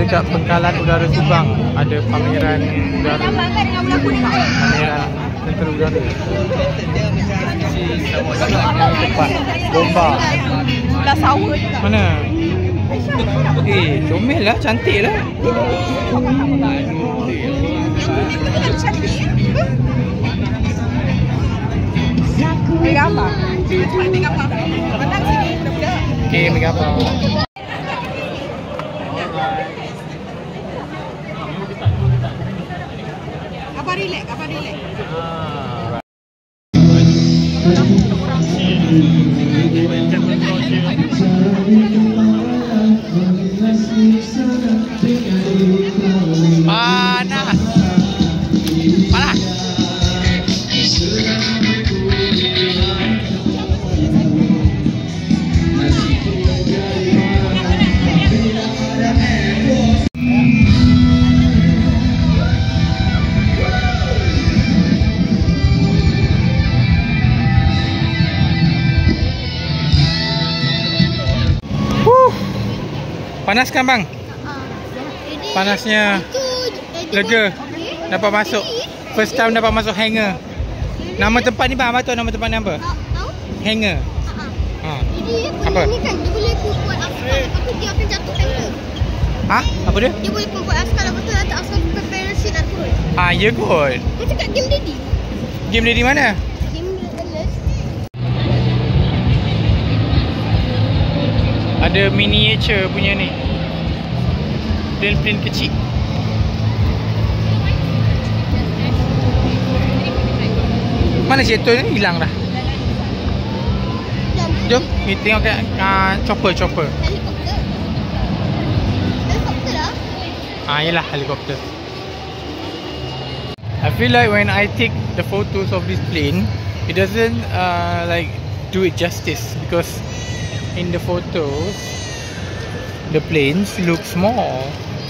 dekat Pangkalan Udara Subang ada pameran udara. Pameran tentera udara. Tempat bomba. Dah sawa juga. Mana? Comel lah, cantik lah. Ambil gambar. Ambil gambar. Menang sini budak-budak. Okey, ambil gambar. Apa relax, apa relax. Panas. Panas. Panas kan bang? Panasnya lega. Dapat masuk. First time dapat masuk Hanger. Nama tempat ni bang, apa tu nama tempat ni apa? Hanger. Apa? Ini kan dia boleh buat askar, tapi dia akan jatuh temper. Ha? Apa dia? Dia boleh buat askar, lepas tu letak askar preparation dan turun. Ya kot. Macam kat game Daddy. Game dia di mana? Game Daddy. Ada miniature punya ni. Plane-plane kecil. Mana jatuh ni? Hilang dah. Jom, kita tengok kat chopper. Helikopter. Helikopter lah. Yelah, helikopter. I feel like when I take the photos of this plane, it doesn't like do it justice, because in the photos the planes look small,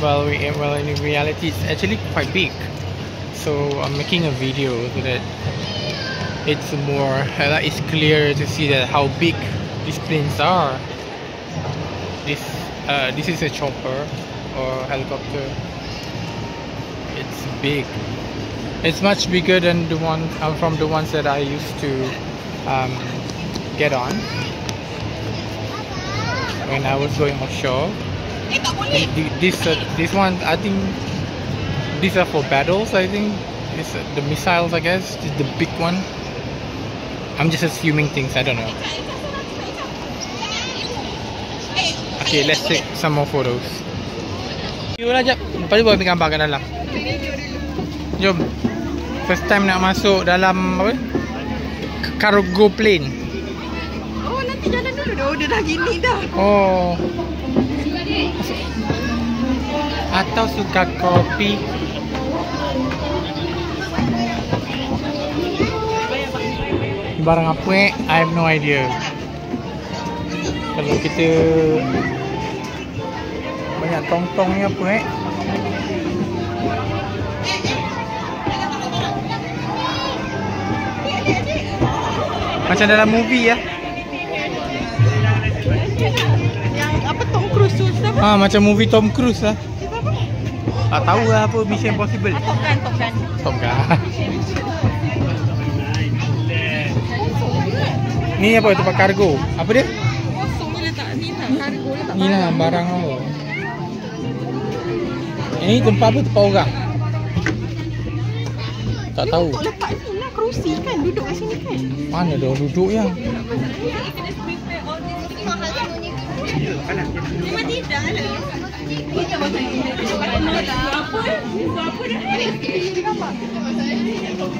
while in reality it's actually quite big. So I'm making a video so that it's more it's clear to see that how big these planes are. This is a chopper or helicopter. It's big. It's much bigger than the one from the ones that I used to get on when I was going offshore. This one, I think these are for battles. I think it's the missiles. I guess it's the big one. I'm just assuming things. I don't know. Okay, let's take some more photos. Yuk lah jap. Lepas tu ambil gambar kat dalam. Jom. First time nak masuk dalam apa? Cargo plane. Oh, nanti jalan dulu dah. Dia dah gini dah. Oh. Atau suka kopi? Barang apa I have no idea. Kalau kita banyak tong-tong ni apa macam dalam movie ya. Yang apa Tom Cruise tu siapa? Macam movie Tom Cruise lah. Tak tahu lah apa Mission Impossible. Top Gun. Top Gun. Ni apa tempat kargo? Apa dia? Kosong ni letak ni tak kargo letak. Ni lah barang apa. Ini tempat apa? Tempat orang? Tak tahu. Untuk letak ni lah kerusi kan. Duduk kat sini kan. Mana dah duduk yang? Memang tidak lah.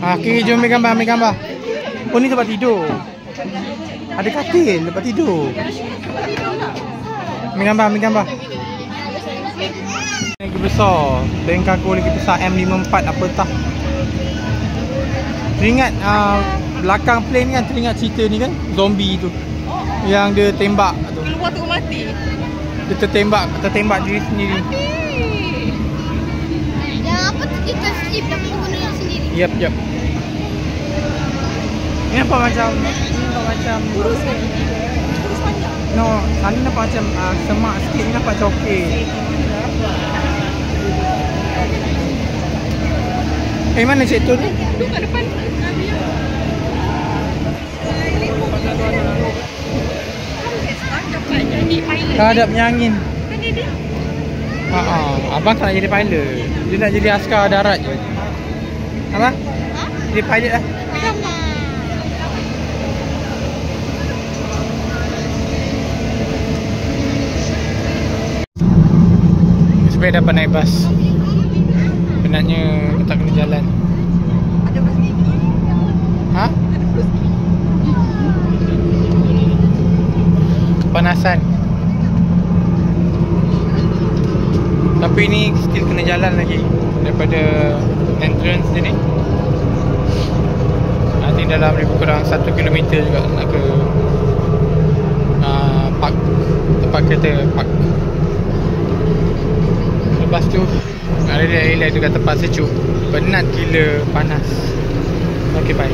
Okay, jom ambil gambar. Oh, ni tempat tidur. Ada katil tempat tidur. Ambil gambar. Lagi besar. Tank kargo lagi besar M54 apa tak. Teringat belakang plane kan, teringat cerita ni kan, zombie tu. Yang dia tembak tu. Keluar tu mati. Dia tertembak diri sendiri. Yang apa tu kita slip dapat guna sendiri. Yep. Ni nampak macam Kurus panjang. no, sana nampak macam semak sikit, ni nampak macam okey. Mana sektor ni? Tu kat depan. Dapat jadi pilot. Tak ada punya angin. Mana dia? Abang tak nak jadi pilot. Dia nak jadi askar darat je. Abang? Ha? Jadi pilot lah. Mana? Supaya dapat naik bas. Penatnya tak kena jalan. Ada bas gigi. Ha? Ada bas gigi. Kepanasan. Tapi ni still kena jalan lagi daripada entrance dia ni. I think dalam lebih kurang 1 km juga nak ke park, tempat kereta park. Lepas tu relax dekat tempat sejuk. Penat gila, panas. Okay, bye.